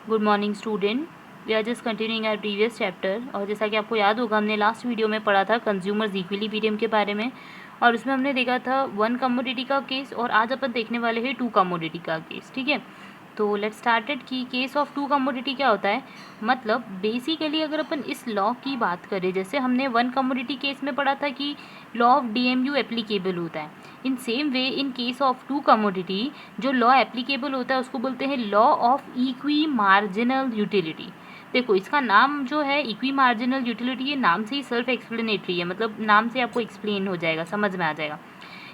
Good morning student. We are just continuing our previous chapter. और जैसा कि आपको याद होगा, हमने लास्ट वीडियो में पढ़ा था कंज्यूमर्स इक्विलिब्रियम के बारे में, और उसमें हमने देखा था वन कमोडिटी का केस, और आज अपन देखने वाले हैं टू कमोडिटी का केस। ठीक है, तो लेट्स स्टार्टेड कि केस ऑफ टू कमोडिटी क्या होता है। मतलब बेसिकली अगर अपन इस लॉ की बात करें, जैसे हमने वन कमोडिटी केस में पढ़ा था कि लॉ ऑफ डीएमयू एप्लीकेबल होता है, in same way in case of two commodity जो लॉ एप्लीकेबल होता है उसको बोलते हैं law of equi marginal utility. देखो, इसका नाम जो है इक्वी मार्जिनल यूटिलिटी, ये नाम से ही सेल्फ एक्सप्लेनेटरी है, मतलब नाम से आपको एक्सप्लेन हो जाएगा, समझ में आ जाएगा।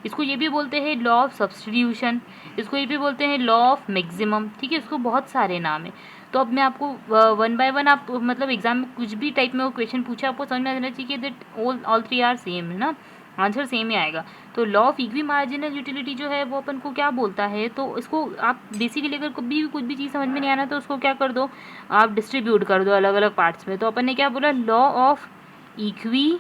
इसको ये भी बोलते हैं लॉ ऑफ सब्स्टिट्यूशन, इसको ये भी बोलते हैं लॉ ऑफ मैक्सिमम। ठीक है, इसको बहुत सारे नाम है। तो अब मैं आपको वन बाय वन, आप मतलब एग्जाम में कुछ भी टाइप में वो क्वेश्चन पूछा, आपको समझ में आ जाना चाहिए कि that all three are same, है ना, आंसर सेम ही आएगा। तो law of equi marginal utility जो है वो अपन को क्या बोलता है, तो इसको आप बेसिकली अगर कभी भी कुछ भी चीज़ समझ में नहीं आना तो उसको क्या कर दो, आप डिस्ट्रीब्यूट कर दो अलग अलग पार्ट्स में। तो अपन ने क्या बोला, law of equi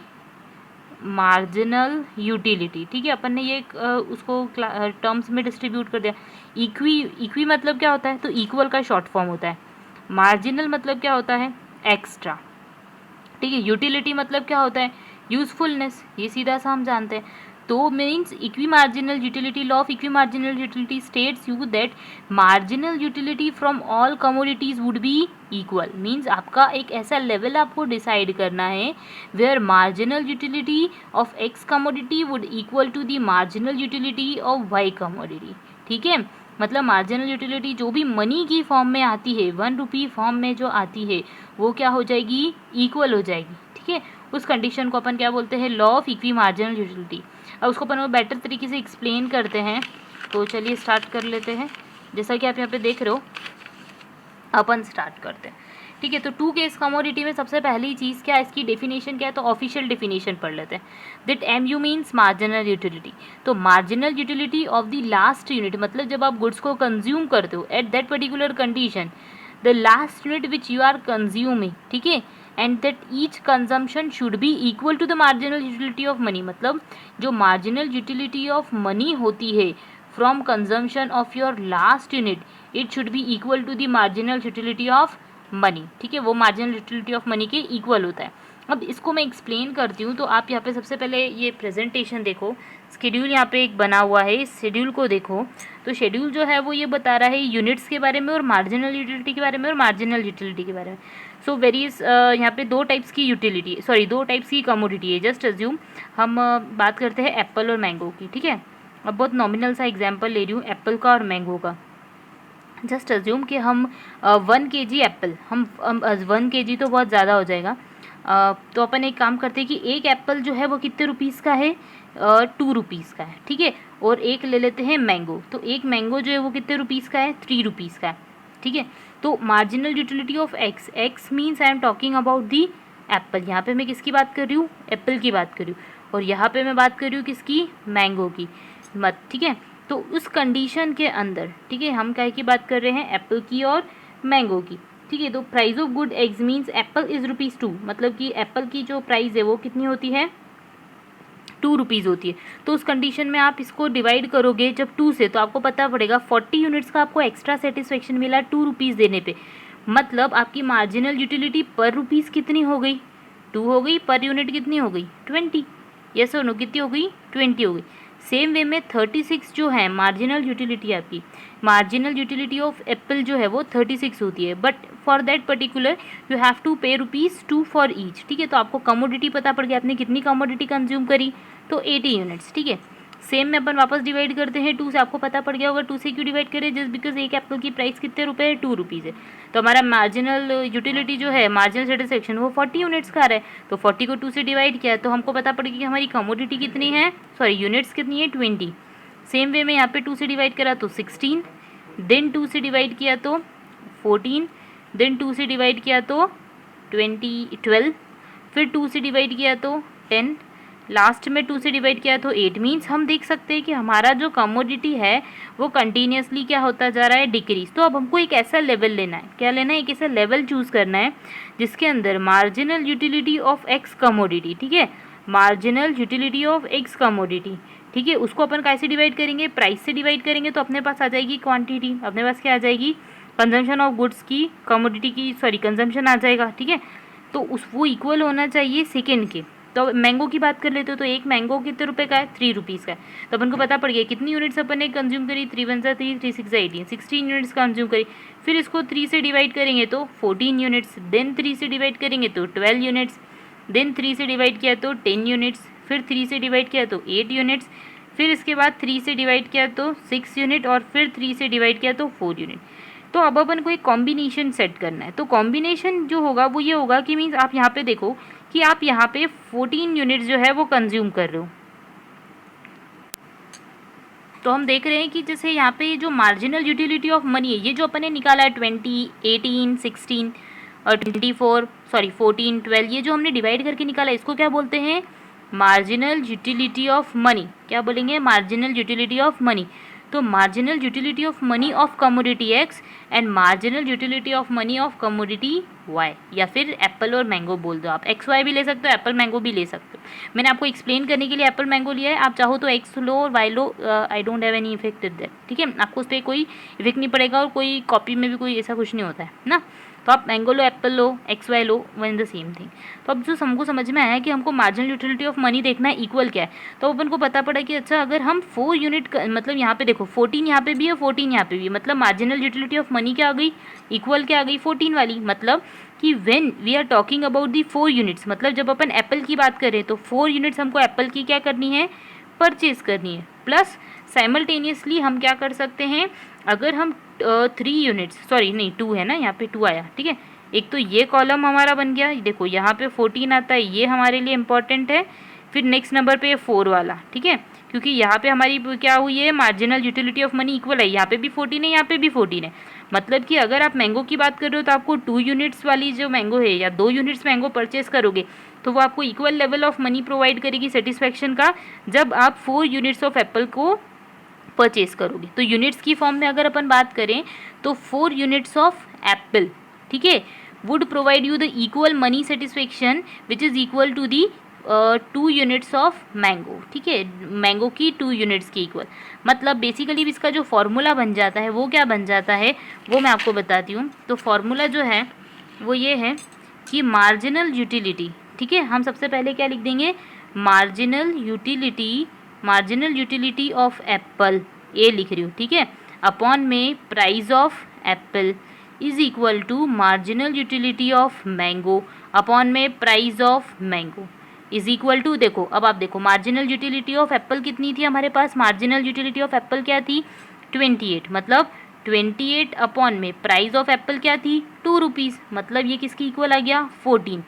marginal utility. ठीक है, अपन ने ये उसको टर्म्स में डिस्ट्रीब्यूट कर दिया। इक्वी, इक्वी मतलब क्या होता है, तो इक्वल का शॉर्ट फॉर्म होता है। मार्जिनल मतलब क्या होता है, एक्स्ट्रा। ठीक है, यूटिलिटी मतलब क्या होता है, यूजफुलनेस, ये सीधा सा हम जानते हैं। तो means equi marginal utility, law of equi marginal utility states you that marginal utility from all commodities would be equal. Means आपका एक ऐसा लेवल आपको डिसाइड करना है where marginal utility of X commodity would equal to the marginal utility of Y commodity. ठीक है, मतलब marginal utility जो भी मनी की फॉर्म में आती है, 1 रुपी फॉर्म में जो आती है, वो क्या हो जाएगी, इक्वल हो जाएगी। ठीक है, उस कंडीशन को अपन क्या बोलते हैं, law of equi marginal utility. अब उसको अपन बेटर तरीके से एक्सप्लेन करते हैं। तो चलिए स्टार्ट कर लेते हैं। जैसा कि आप यहाँ पे देख रहे हो, अपन स्टार्ट करते हैं। ठीक है, तो टू केस कमोडिटी में सबसे पहली चीज़ क्या है, इसकी डेफिनेशन क्या है, तो ऑफिशियल डेफिनेशन पढ़ लेते हैं। That M U means marginal utility. तो marginal utility of the last unit, मतलब जब आप गुड्स को कंज्यूम करते हो at that particular condition, the last unit which you are consuming. ठीक है, and that each consumption should be equal to the marginal utility of money. मतलब जो मार्जिनल यूटिलिटी ऑफ मनी होती है from consumption of your last unit, it should be equal to the marginal utility of money. ठीक है, वो marginal utility of money के equal होता है। अब इसको मैं एक्सप्लेन करती हूँ। तो आप यहाँ पे सबसे पहले ये प्रेजेंटेशन देखो, शेड्यूल यहाँ पे एक बना हुआ है, इस शेड्यूल को देखो। तो शेड्यूल जो है वो ये बता रहा है यूनिट्स के बारे में और मार्जिनल यूटिलिटी के बारे में और मार्जिनल यूटिलिटी के बारे में। सो वेरीज यहाँ पे दो टाइप्स की यूटिलिटी, सॉरी दो टाइप्स की कमोडिटी है। जस्ट अज्यूम हम बात करते हैं एप्पल और मैंगो की। ठीक है, अब बहुत नॉमिनल सा एग्जाम्पल ले रही हूँ एप्पल का और मैंगो का। जस्ट अज्यूम कि हम 1 kg एप्पल, हम 1 kg तो बहुत ज़्यादा हो जाएगा। तो अपन एक काम करते हैं कि एक एप्पल जो है वो कितने रुपीज़ का है, 2 रुपीज़ का है। ठीक है, और एक ले लेते हैं मैंगो, तो एक मैंगो जो है वो कितने रुपीज़ का है, 3 रुपीज़ का है। ठीक है, तो marginal utility of x, x means I am talking about the Apple. यहाँ पे मैं किसकी बात कर रही हूँ, एप्पल की बात कर रही हूँ, और यहाँ पे मैं बात कर रही हूँ किसकी, मैंगो की मत। ठीक है, तो उस कंडीशन के अंदर, ठीक है, हम क्या की बात कर रहे हैं, एप्पल की और मैंगो की। ठीक है, तो price of good eggs means Apple is rupees 2, मतलब कि एप्पल की जो प्राइस है वो कितनी होती है, 2 रुपीज़ होती है। तो उस कंडीशन में आप इसको डिवाइड करोगे जब 2 से, तो आपको पता पड़ेगा 40 यूनिट्स का आपको एक्स्ट्रा सेटिस्फेक्शन मिला 2 रुपीज़ देने पे। मतलब आपकी मार्जिनल यूटिलिटी पर रुपीज़ कितनी हो गई, 2 हो गई, पर यूनिट कितनी हो गई, 20। यस और नो, कितनी हो गई, 20 हो गई। सेम वे में 36 जो है मार्जिनल यूटिलिटी, आपकी मार्जिनल यूटिलिटी ऑफ एप्पल जो है वो 36 होती है, but for that particular you have to pay rupees 2 for each. ठीक है, तो आपको कमोडिटी पता पड़ गया, आपने कितनी कमोडिटी कंज्यूम करी, तो 80 यूनिट्स। ठीक है, सेम में अपन वापस डिवाइड करते हैं 2 से, आपको पता पड़ गया होगा 2 से क्यों डिवाइड करें, जस्ट बिकॉज एक एप्पल की प्राइस कितने रुपए है, 2 रुपीज़ है। तो हमारा मार्जिनल यूटिलिटी जो है, मार्जिनल सेटिस्फेक्शन वो 40 यूनिट्स का आ रहा है, तो 40 को 2 से डिवाइड किया तो हमको पता पड़ गया कि हमारी कमोडिटी कितनी है, सॉरी यूनिट्स कितनी है, 20। सेम वे में यहाँ पे 2 से डिवाइड करा तो 16, देन 2 से डिवाइड किया तो 14, देन 2 से डिवाइड किया तो 12, फिर 2 से डिवाइड किया तो 10, लास्ट में 2 से डिवाइड किया तो 8। मीन्स हम देख सकते हैं कि हमारा जो कमोडिटी है वो कंटिन्यूसली क्या होता जा रहा है, डिक्रीज। तो अब हमको एक ऐसा लेवल लेना है, क्या लेना है, एक ऐसा लेवल चूज़ करना है जिसके अंदर marginal utility of X commodity, ठीक है, marginal utility of X commodity, ठीक है, उसको अपन कैसे डिवाइड करेंगे, प्राइस से डिवाइड करेंगे, तो अपने पास आ जाएगी क्वांटिटी, अपने पास क्या आ जाएगी, कंजम्पशन ऑफ गुड्स की कमोडिटी की कंजम्पशन आ जाएगा, ठीक है। तो वो इक्वल होना चाहिए सेकेंड के। तो मैंगो की बात कर लेते हो तो एक मैंगो कितने रुपए का है, 3 रुपीज़ का है। तो अपन को पता पड़ गया कितनी यूनिट्स अपन ने कंज्यूम करी, 3 वन सा 3, 3 6 18, 16 यूनिट्स कंज्यूम करी। फिर इसको 3 से डिवाइड करेंगे तो 14 यूनिट्स, देन 3 से डिवाइड करेंगे तो 12 यूनिट्स, देन 3 से डिवाइड किया तो 10 यूनिट्स, फिर 3 से डिवाइड किया तो 8 यूनिट्स, फिर इसके बाद 3 से डिवाइड किया तो 6 यूनिट, और फिर 3 से डिवाइड किया तो 4 यूनिट। तो अब अपन को एक कॉम्बिनेशन सेट करना है। तो कॉम्बिनेशन जो होगा वो ये होगा कि मीन्स आप यहाँ पे देखो कि आप यहाँ पे 14 यूनिट्स जो है वो कंज्यूम कर रहे हो। तो हम देख रहे हैं कि जैसे यहाँ पे जो मार्जिनल यूटिलिटी ऑफ मनी है, ये जो अपन ने निकाला है 20, 18, 16 और 24, 14, 12, ये जो हमने डिवाइड करके निकाला है इसको क्या बोलते हैं, मार्जिनल यूटिलिटी ऑफ मनी। क्या बोलेंगे, मार्जिनल यूटिलिटी ऑफ मनी। तो marginal utility of money of commodity X and marginal utility of money of commodity Y, या फिर एप्पल और मैंगो बोल दो आप। एक्स वाई भी ले सकते हो, एप्पल मैंगो भी ले सकते हो। मैंने आपको एक्सप्लेन करने के लिए एप्पल मैंगो लिया है, आप चाहो तो एक्स लो और वाई लो, I don't have any effect with that, ठीक है। आपको उस पर कोई इफेक्ट नहीं पड़ेगा और कोई कॉपी में भी कोई ऐसा कुछ नहीं होता है ना। तो आप मैंगो लो, एप्पल लो, एक्स वाई लो, वन द सेम थिंग। तो अब जो हमको समझ में आया है कि हमको मार्जिनल यूटिलिटी ऑफ मनी देखना है इक्वल क्या है, तो अपन को पता पड़ा कि अच्छा अगर हम 4 यूनिट मतलब यहाँ पे देखो 14 यहाँ पे भी है, 14 यहाँ पे भी है, मतलब मार्जिनल यूटिलिटी ऑफ मनी क्या आ गई, इक्वल क्या आ गई, 14 वाली। मतलब कि when we are talking about the 4 units, मतलब जब अपन एप्पल की बात करें तो 4 यूनिट्स हमको एप्पल की क्या करनी है, परचेज करनी है। प्लस साइमल्टेनियसली हम क्या कर सकते हैं, अगर हम 3 यूनिट्स, सॉरी नहीं 2 है ना, यहाँ पे 2 आया, ठीक है। एक तो ये कॉलम हमारा बन गया, देखो यहाँ पे 14 आता है, ये हमारे लिए इंपॉर्टेंट है। फिर नेक्स्ट नंबर पे 4 वाला, ठीक है, क्योंकि यहाँ पे हमारी क्या हुई है, marginal utility of money equal है, यहाँ पे भी 14 है, यहाँ पे भी 14 है। मतलब कि अगर आप मैंगो की बात कर रहे हो तो आपको 2 यूनिट्स वाली जो मैंगो है या 2 यूनिट्स मैंगो परचेस करोगे तो वो आपको equal level of money provide करेगी सेटिस्फैक्शन का, जब आप 4 यूनिट्स ऑफ एप्पल को परचेज करोगे। तो यूनिट्स की फॉर्म में अगर अपन बात करें तो 4 यूनिट्स ऑफ एप्पल, ठीक है, would provide you the equal money satisfaction which is equal to the 2 units of mango, ठीक है, मैंगो की 2 यूनिट्स की इक्वल। मतलब बेसिकली इसका जो फॉर्मूला बन जाता है वो क्या बन जाता है, वो मैं आपको बताती हूँ। तो फॉर्मूला जो है वो ये है कि मार्जिनल यूटिलिटी, ठीक है, हम सबसे पहले क्या लिख देंगे, marginal utility of apple, A लिख रही हूँ, ठीक है, अपॉन में price of apple is equal to marginal utility of mango upon में price of mango is equal to, देखो अब आप देखो मार्जिनल यूटिलिटी ऑफ एप्पल कितनी थी हमारे पास, मार्जिनल यूटिलिटी ऑफ एप्पल क्या थी, 28, मतलब 28 अपॉन में प्राइस ऑफ एप्पल क्या थी, 2 रुपीज़, मतलब ये किसकी इक्वल आ गया, 14।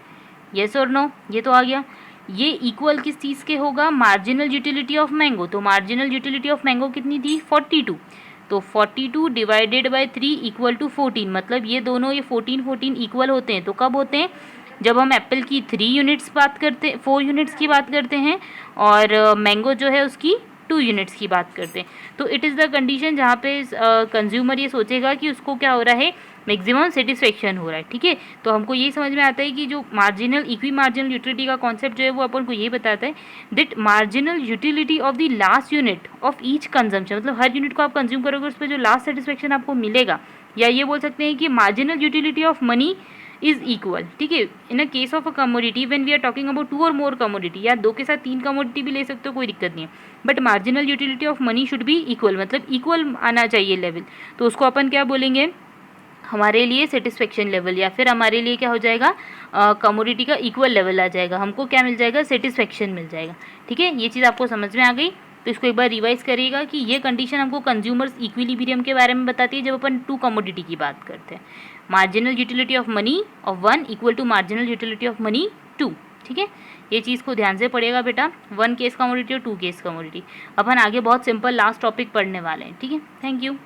येस और नो, ये तो आ गया। ये इक्वल किस चीज़ के होगा, मार्जिनल यूटिलिटी ऑफ मैंगो। तो मार्जिनल यूटिलिटी ऑफ मैंगो कितनी थी, 42। तो 42 डिवाइडेड बाय 3 इक्वल टू 14, मतलब ये दोनों ये 14 इक्वल होते हैं। तो कब होते हैं, जब हम एप्पल की 3 यूनिट्स बात करते, 4 यूनिट्स की बात करते हैं और मैंगो जो है उसकी 2 यूनिट्स की बात करते हैं। तो इट इज़ द कंडीशन जहाँ पे कंज्यूमर ये सोचेगा कि उसको क्या हो रहा है, मैक्सिमम सेटिस्फेक्शन हो रहा है, ठीक है। तो हमको यही समझ में आता है कि जो मार्जिनल इक्वी मार्जिनल यूटिलिटी का कॉन्सेप्ट जो है वो अपन को ये बताता है that marginal utility of the last unit of each consumption, मतलब हर यूनिट को आप कंज्यूम करोगे उस पर जो लास्ट सेटिस्फेक्शन आपको मिलेगा, या ये बोल सकते हैं कि marginal utility of money is equal, ठीक है, in a case of a commodity when we are talking about 2 और मोर कमोडिटी, या 2 के साथ 3 कमोडिटी भी ले सकते हो, कोई दिक्कत नहीं है, but marginal utility of money should be equal, मतलब इक्वल आना चाहिए लेवल। तो उसको अपन क्या बोलेंगे, हमारे लिए सेटिस्फेक्शन लेवल, या फिर हमारे लिए क्या हो जाएगा, कमोडिटी का इक्वल लेवल आ जाएगा, हमको क्या मिल जाएगा, सेटिस्फेक्शन मिल जाएगा, ठीक है। ये चीज़ आपको समझ में आ गई। तो इसको एक बार रिवाइज करिएगा कि ये कंडीशन हमको कंज्यूमर्स इक्विलिब्रियम के बारे में बताती है जब अपन 2 कमोडिटी की बात करते हैं, marginal utility of money of 1 equal to marginal utility of money 2, ठीक है। ये चीज़ को ध्यान से पढ़िएगा बेटा, 1 केस कमोडिटी और 2 केस कमोडिटी। अपन आगे बहुत सिंपल लास्ट टॉपिक पढ़ने वाले हैं, ठीक है। Thank you.